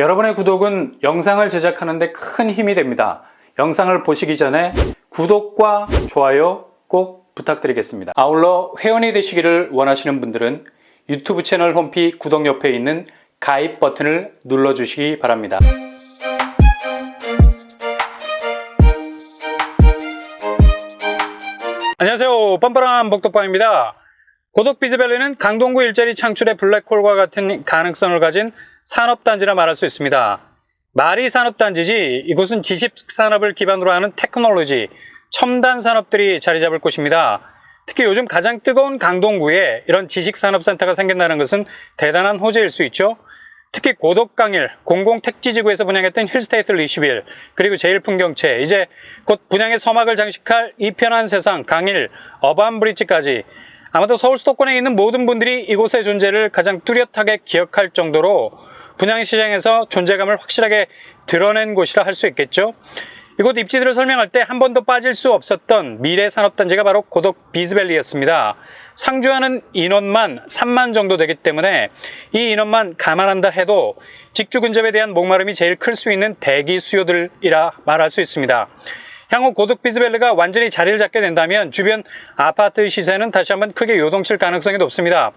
여러분의 구독은 영상을 제작하는 데 큰 힘이 됩니다. 영상을 보시기 전에 구독과 좋아요 꼭 부탁드리겠습니다. 아울러 회원이 되시기를 원하시는 분들은 유튜브 채널 홈피 구독 옆에 있는 가입 버튼을 눌러주시기 바랍니다. 안녕하세요, 뻔뻔한 복덕방입니다. 고덕 비즈밸리는 강동구 일자리 창출의 블랙홀과 같은 가능성을 가진 산업단지라 말할 수 있습니다. 말이 산업단지지 이곳은 지식산업을 기반으로 하는 테크놀로지, 첨단 산업들이 자리 잡을 곳입니다. 특히 요즘 가장 뜨거운 강동구에 이런 지식산업센터가 생긴다는 것은 대단한 호재일 수 있죠. 특히 고덕강일, 공공택지지구에서 분양했던 힐스테이트 리시빌, 그리고 제일풍경채, 이제 곧 분양의 서막을 장식할 이편한 세상, 강일, 어반브릿지까지 아마도 서울 수도권에 있는 모든 분들이 이곳의 존재를 가장 뚜렷하게 기억할 정도로 분양시장에서 존재감을 확실하게 드러낸 곳이라 할 수 있겠죠. 이곳 입지들을 설명할 때 한 번도 빠질 수 없었던 미래산업단지가 바로 고덕 비즈밸리였습니다. 상주하는 인원만 3만 정도 되기 때문에 이 인원만 감안한다 해도 직주 근접에 대한 목마름이 제일 클 수 있는 대기 수요들이라 말할 수 있습니다. 향후 고덕 비즈밸리가 완전히 자리를 잡게 된다면 주변 아파트 시세는 다시 한번 크게 요동칠 가능성이 높습니다.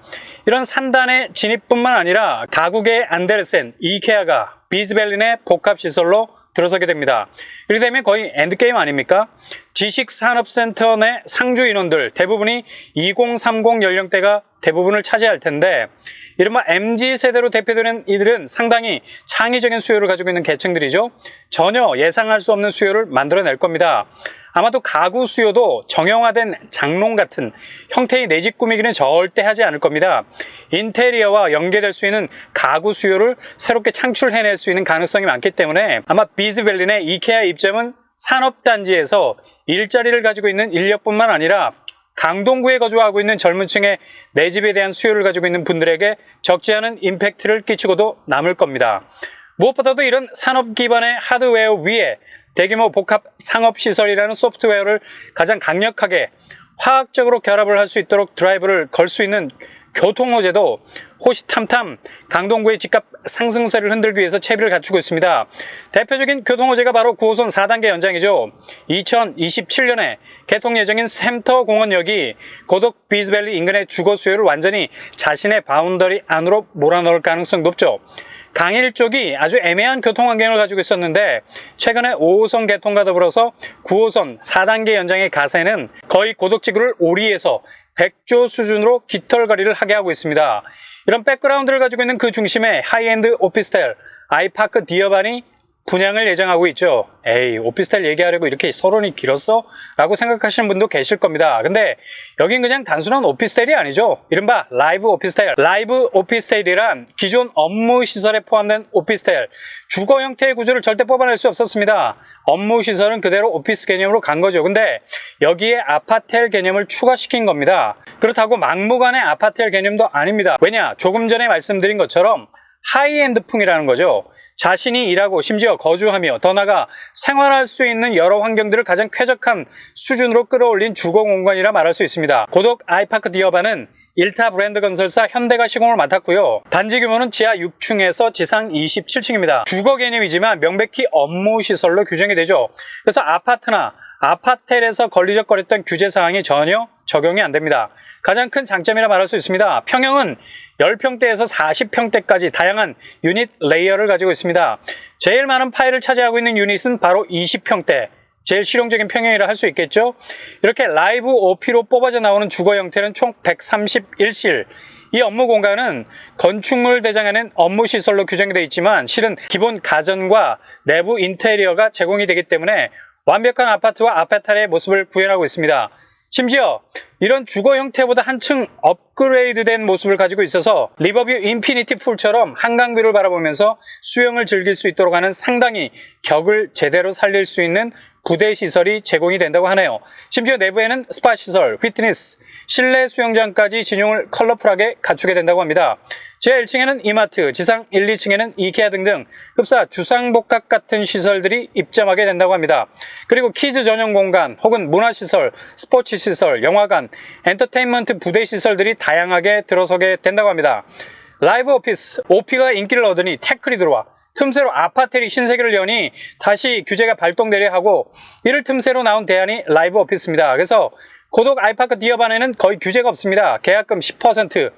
이런 산단의 진입뿐만 아니라 가구계 안데르센, 이케아가 비즈밸리 내 복합시설로 들어서게 됩니다. 이렇게 되면 거의 엔드게임 아닙니까? 지식산업센터 내 상주 인원들 대부분이 2030 연령대가 대부분을 차지할 텐데 이른바 MZ세대로 대표되는 이들은 상당히 창의적인 수요를 가지고 있는 계층들이죠. 전혀 예상할 수 없는 수요를 만들어낼 겁니다. 아마도 가구 수요도 정형화된 장롱 같은 형태의 내 집 꾸미기는 절대 하지 않을 겁니다. 인테리어와 연계될 수 있는 가구 수요를 새롭게 창출해낼 수 있는 가능성이 많기 때문에 아마 비즈밸리 내 이케아 입점은 산업단지에서 일자리를 가지고 있는 인력뿐만 아니라 강동구에 거주하고 있는 젊은 층의 내 집에 대한 수요를 가지고 있는 분들에게 적지 않은 임팩트를 끼치고도 남을 겁니다. 무엇보다도 이런 산업 기반의 하드웨어 위에 대규모 복합 상업시설이라는 소프트웨어를 가장 강력하게 화학적으로 결합을 할 수 있도록 드라이브를 걸 수 있는 교통호재도 호시탐탐 강동구의 집값 상승세를 흔들기 위해서 채비를 갖추고 있습니다. 대표적인 교통호재가 바로 9호선 4단계 연장이죠. 2027년에 개통 예정인 샘터공원역이 고덕 비즈밸리 인근의 주거 수요를 완전히 자신의 바운더리 안으로 몰아넣을 가능성이 높죠. 강일 쪽이 아주 애매한 교통 환경을 가지고 있었는데 최근에 5호선 개통과 더불어서 9호선 4단계 연장의 가세는 거의 고덕지구를 오리에서 백조 수준으로 깃털거리를 하게 하고 있습니다. 이런 백그라운드를 가지고 있는 그 중심에 하이엔드 오피스텔 아이파크 디어반이 분양을 예정하고 있죠. 에이, 오피스텔 얘기하려고 이렇게 서론이 길었어? 라고 생각하시는 분도 계실 겁니다. 근데 여긴 그냥 단순한 오피스텔이 아니죠. 이른바 라이브 오피스텔. 라이브 오피스텔이란 기존 업무 시설에 포함된 오피스텔, 주거 형태의 구조를 절대 뽑아낼 수 없었습니다. 업무 시설은 그대로 오피스 개념으로 간 거죠. 근데 여기에 아파텔 개념을 추가시킨 겁니다. 그렇다고 막무가내 아파텔 개념도 아닙니다. 왜냐? 조금 전에 말씀드린 것처럼 하이엔드풍이라는 거죠. 자신이 일하고 심지어 거주하며 더 나아가 생활할 수 있는 여러 환경들을 가장 쾌적한 수준으로 끌어올린 주거 공간이라 말할 수 있습니다. 고덕 아이파크 디어반은 1타 브랜드 건설사 현대가 시공을 맡았고요. 단지 규모는 지하 6층에서 지상 27층입니다. 주거 개념이지만 명백히 업무 시설로 규정이 되죠. 그래서 아파트나 아파텔에서 걸리적거렸던 규제사항이 전혀 적용이 안 됩니다. 가장 큰 장점이라 말할 수 있습니다. 평형은 10평대에서 40평대까지 다양한 유닛 레이어를 가지고 있습니다. 제일 많은 파일을 차지하고 있는 유닛은 바로 20평대. 제일 실용적인 평형이라 할 수 있겠죠. 이렇게 라이브 OP로 뽑아져 나오는 주거 형태는 총 131실. 이 업무 공간은 건축물 대장에는 업무 시설로 규정이 되어 있지만 실은 기본 가전과 내부 인테리어가 제공이 되기 때문에 완벽한 아파트와 아파텔의 모습을 구현하고 있습니다. 심지어 이런 주거 형태보다 한층 업그레이드된 모습을 가지고 있어서 리버뷰 인피니티 풀처럼 한강뷰를 바라보면서 수영을 즐길 수 있도록 하는 상당히 격을 제대로 살릴 수 있는 부대 시설이 제공이 된다고 하네요. 심지어 내부에는 스파 시설, 피트니스, 실내 수영장까지 진용을 컬러풀하게 갖추게 된다고 합니다. 제1층에는 이마트, 지상 1, 2층에는 이케아 등등 흡사 주상복합 같은 시설들이 입점하게 된다고 합니다. 그리고 키즈 전용 공간 혹은 문화시설, 스포츠시설, 영화관, 엔터테인먼트 부대 시설들이 다양하게 들어서게 된다고 합니다. 라이브 오피스, OP가 인기를 얻으니 태클이 들어와 틈새로 아파텔이 신세계를 여니 다시 규제가 발동되려 하고, 이를 틈새로 나온 대안이 라이브 오피스입니다. 그래서 고독 아이파크 디어반에는 거의 규제가 없습니다. 계약금 10%,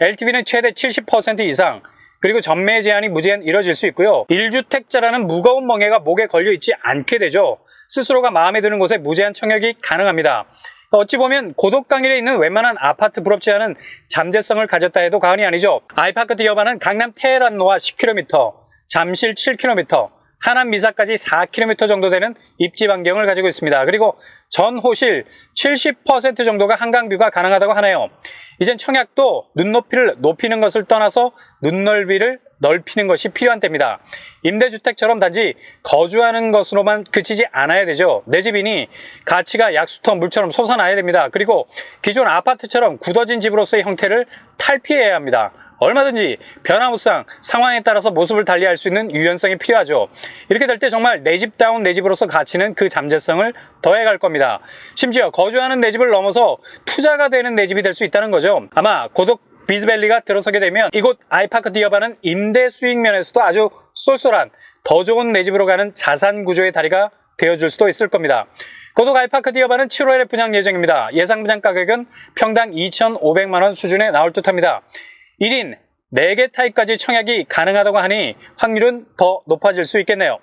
LTV는 최대 70% 이상, 그리고 전매 제한이 무제한 이뤄질 수 있고요. 1주택자라는 무거운 멍해가 목에 걸려있지 않게 되죠. 스스로가 마음에 드는 곳에 무제한 청약이 가능합니다. 어찌 보면 고독 강일에 있는 웬만한 아파트 부럽지 않은 잠재성을 가졌다 해도 과언이 아니죠. 아이파크 디어반은 강남 테헤란로와 10km, 잠실 7km, 하남 미사까지 4km 정도 되는 입지 반경을 가지고 있습니다. 그리고 전 호실 70% 정도가 한강뷰가 가능하다고 하네요. 이젠 청약도 눈높이를 높이는 것을 떠나서 눈넓이를 넓히는 것이 필요한 때입니다. 임대주택처럼 단지 거주하는 것으로만 그치지 않아야 되죠. 내 집이니 가치가 약수터 물처럼 솟아나야 됩니다. 그리고 기존 아파트처럼 굳어진 집으로서의 형태를 탈피해야 합니다. 얼마든지 변화무쌍 상황에 따라서 모습을 달리할 수 있는 유연성이 필요하죠. 이렇게 될 때 정말 내 집다운 내 집으로서 가치는 그 잠재성을 더해갈 겁니다. 심지어 거주하는 내 집을 넘어서 투자가 되는 내 집이 될 수 있다는 거죠. 아마 고독 비즈밸리가 들어서게 되면 이곳 아이파크 디어반은 임대 수익 면에서도 아주 쏠쏠한 더 좋은 내 집으로 가는 자산 구조의 다리가 되어줄 수도 있을 겁니다. 고독 아이파크 디어반은 7월에 분양 예정입니다. 예상 분양 가격은 평당 2,500만 원 수준에 나올 듯합니다. 1인 4개 타입까지 청약이 가능하다고 하니 확률은 더 높아질 수 있겠네요.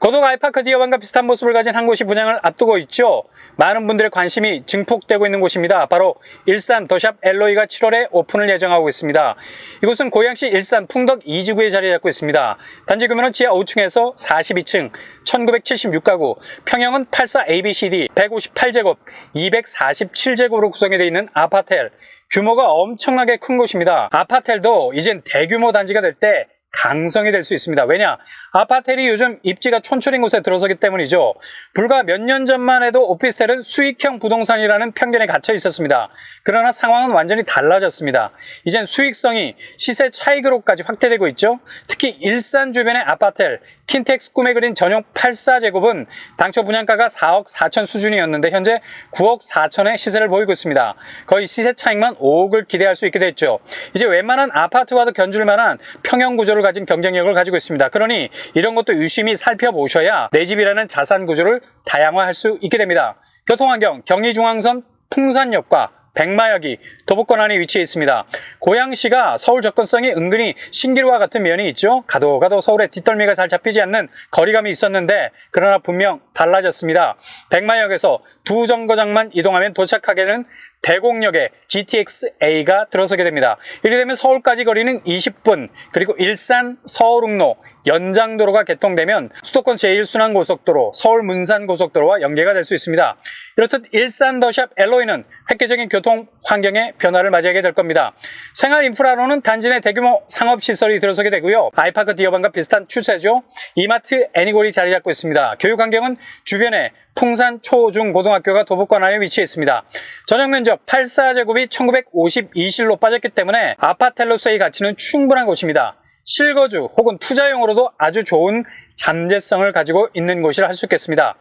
고독 아이파크 디어반과 비슷한 모습을 가진 한 곳이 분양을 앞두고 있죠. 많은 분들의 관심이 증폭되고 있는 곳입니다. 바로 일산 더샵 엘로이가 7월에 오픈을 예정하고 있습니다. 이곳은 고양시 일산 풍덕 2지구에 자리 잡고 있습니다. 단지 규모는 지하 5층에서 42층, 1976가구, 평형은 84ABCD, 158제곱, 247제곱으로 구성이 되어 있는 아파텔. 규모가 엄청나게 큰 곳입니다. 아파텔도 이젠 대규모 단지가 될 때 강성이 될 수 있습니다. 왜냐? 아파텔이 요즘 입지가 촌철인 곳에 들어서기 때문이죠. 불과 몇 년 전만 해도 오피스텔은 수익형 부동산이라는 편견에 갇혀 있었습니다. 그러나 상황은 완전히 달라졌습니다. 이젠 수익성이 시세 차익으로까지 확대되고 있죠. 특히 일산 주변의 아파텔, 킨텍스 꿈에 그린 전용 84제곱은 당초 분양가가 4억 4천 수준이었는데 현재 9억 4천의 시세를 보이고 있습니다. 거의 시세 차익만 5억을 기대할 수 있게 됐죠. 이제 웬만한 아파트와도 견줄 만한 평형 구조를 가진 경쟁력을 가지고 있습니다. 그러니 이런 것도 유심히 살펴보셔야 내 집이라는 자산 구조를 다양화할 수 있게 됩니다. 교통환경, 경의중앙선 풍산역과 백마역이 도보권 안에 위치해 있습니다. 고양시가 서울 접근성이 은근히 신기루와 같은 면이 있죠. 가도 서울의 뒷덜미가 잘 잡히지 않는 거리감이 있었는데 그러나 분명 달라졌습니다. 백마역에서 두 정거장만 이동하면 도착하게 되는 대곡역에 GTX-A가 들어서게 됩니다. 이렇게 되면 서울까지 거리는 20분, 그리고 일산 서울흥로 연장도로가 개통되면 수도권 제1순환고속도로 서울 문산고속도로와 연계가 될 수 있습니다. 이렇듯 일산 더샵 엘로이는 획기적인 교통 환경의 변화를 맞이하게 될 겁니다. 생활 인프라로는 단지 내 대규모 상업시설이 들어서게 되고요. 아이파크 디어반과 비슷한 추세죠. 이마트 애니골이 자리 잡고 있습니다. 교육 환경은 주변에 풍산 초, 중, 고등학교가 도보권 안에 위치해 있습니다. 전용 면적 84제곱이 1952실로 빠졌기 때문에 아파텔로서의 가치는 충분한 곳입니다. 실거주 혹은 투자용으로도 아주 좋은 잠재성을 가지고 있는 곳이라 할 수 있겠습니다.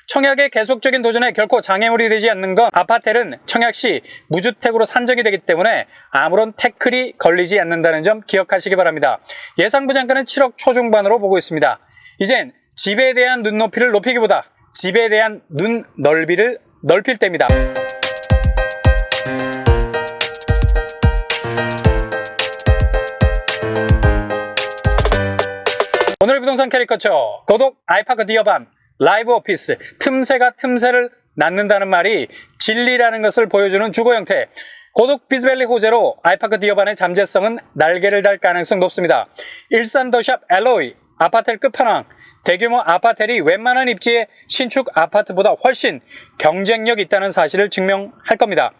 청약의 계속적인 도전에 결코 장애물이 되지 않는 건 아파텔은 청약 시 무주택으로 산정이 되기 때문에 아무런 태클이 걸리지 않는다는 점 기억하시기 바랍니다. 예상 분양가는 7억 초중반으로 보고 있습니다. 이젠 집에 대한 눈높이를 높이기보다 집에 대한 눈 넓이를 넓힐 때입니다. 오늘의 부동산 캐리커처, 고독 아이파크 디어반, 라이브 오피스, 틈새가 틈새를 낳는다는 말이 진리라는 것을 보여주는 주거 형태. 고독 비즈밸리 호재로 아이파크 디어반의 잠재성은 날개를 달 가능성 높습니다. 일산 더샵 엘로이, 아파텔 끝판왕, 대규모 아파텔이 웬만한 입지의 신축 아파트보다 훨씬 경쟁력 있다는 사실을 증명할 겁니다.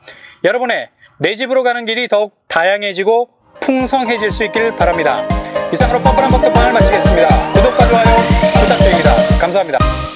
여러분의 내 집으로 가는 길이 더욱 다양해지고 풍성해질 수 있길 바랍니다. 이상으로 뻔뻔한 복도방을 마치겠습니다. 구독과 좋아요 부탁드립니다. 감사합니다.